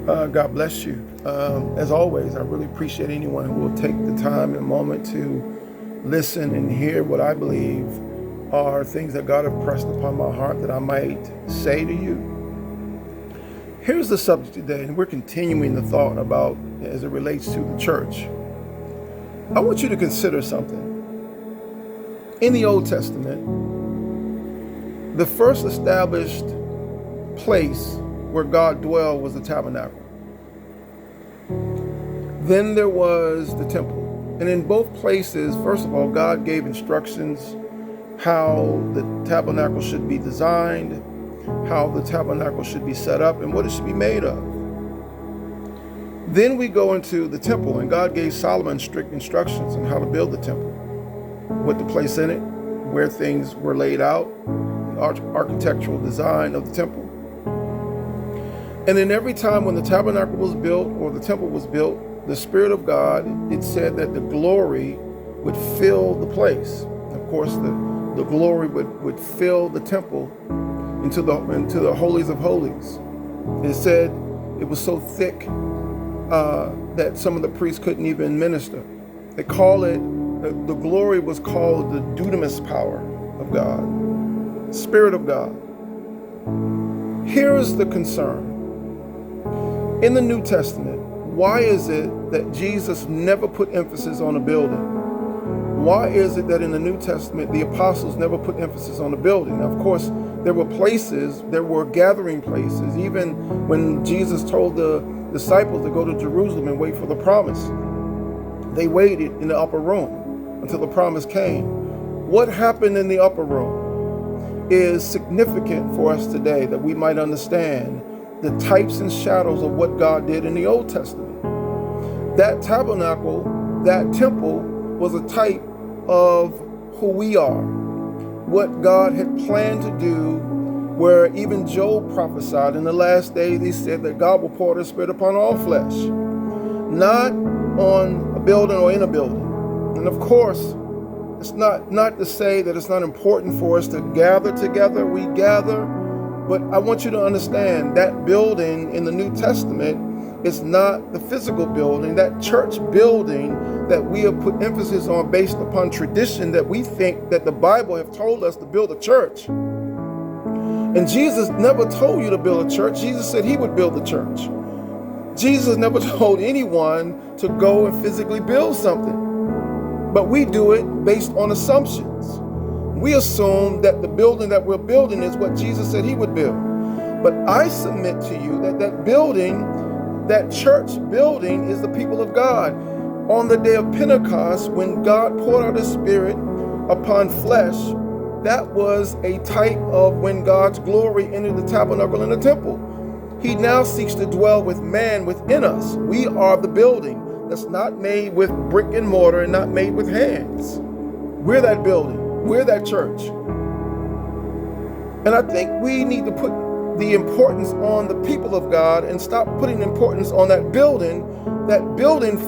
God bless you. As always, I really appreciate anyone who will take the time and a moment to listen and hear what I believe are things that God have pressed upon my heart that I might say to you. Here's the subject today, and we're continuing the thought about as it relates to the church. I want you to consider something. In the Old Testament, the first established place where God dwelled was the tabernacle. Then there was the temple. And in both places, first of all, God gave instructions how the tabernacle should be designed, how the tabernacle should be set up, and what it should be made of. Then we go into the temple, and God gave Solomon strict instructions on how to build the temple, what to place in it, where things were laid out, the architectural design of the temple. And then every time when the tabernacle was built or the temple was built, the Spirit of God, it said that the glory would fill the place. Of course, the glory would fill the temple into the holies of holies. It said it was so thick that some of the priests couldn't even minister. They call it, the glory was called the dunamis power of God, Spirit of God. Here's the concern. In the New Testament, why is it that Jesus never put emphasis on a building? Why is it that in the New Testament, the apostles never put emphasis on a building? Now, of course, there were places, there were gathering places, even when Jesus told the disciples to go to Jerusalem and wait for the promise. They waited in the upper room until the promise came. What happened in the upper room is significant for us today, that we might understand the types and shadows of what God did in the Old Testament. That tabernacle, that temple, was a type of who we are, what God had planned to do, where even Job prophesied in the last days. He said that God will pour His Spirit upon all flesh, not on a building or in a building. And of course, it's not to say that it's not important for us to gather together. We gather, but I want you to understand that building in the New Testament is not the physical building, that church building that we have put emphasis on based upon tradition, that we think that the Bible have told us to build a church. And Jesus never told you to build a church. Jesus said He would build the church. Jesus never told anyone to go and physically build something. But we do it based on assumptions. We assume that the building that we're building is what Jesus said He would build. But I submit to you that that building, that church building, is the people of God. On the day of Pentecost, when God poured out His Spirit upon flesh, that was a type of when God's glory entered the tabernacle and the temple. He now seeks to dwell with man within us. We are the building that's not made with brick and mortar and not made with hands. We're that building. We're that church. And I think we need to put the importance on the people of God and stop putting importance on that building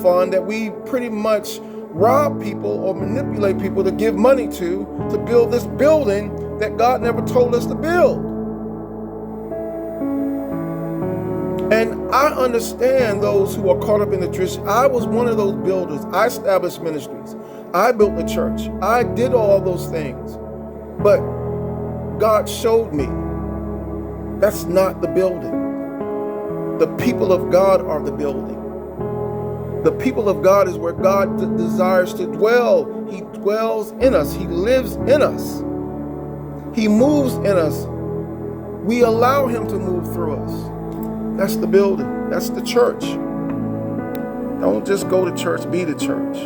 fund that we pretty much rob people or manipulate people to give money to build this building that God never told us to build. And I understand those who are caught up in the tradition. I was one of those builders. I established ministries. I built the church. I did all those things. But God showed me that's not the building. The people of God are the building. The people of God is where God desires to dwell. He dwells in us. He lives in us. He moves in us. We allow Him to move through us. That's the building. That's the church. Don't just go to church, be the church.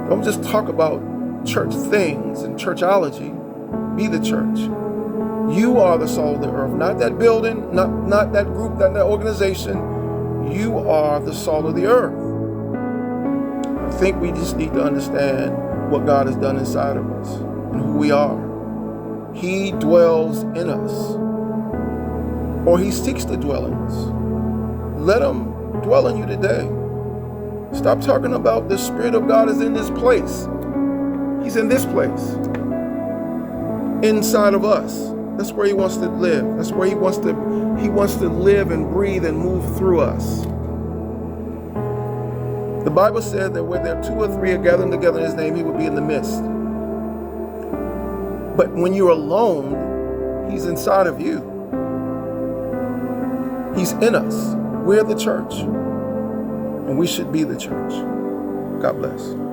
Don't just talk about church things and churchology. Be the church. You are the salt of the earth, not that building, not that group, not that organization. You are the salt of the earth. I think we just need to understand what God has done inside of us and who we are. He dwells in us, or He seeks to dwell in us. Let Him dwell in you today. Stop talking about the Spirit of God is in this place. He's in this place, inside of us. That's where He wants to live. That's where He wants to He wants to live and breathe and move through us. The Bible said that where there are 2 or 3 are gathering together in his name, he would be in the midst. But when you're alone, he's inside of you. He's in us. We're the church. And we should be the church. God bless.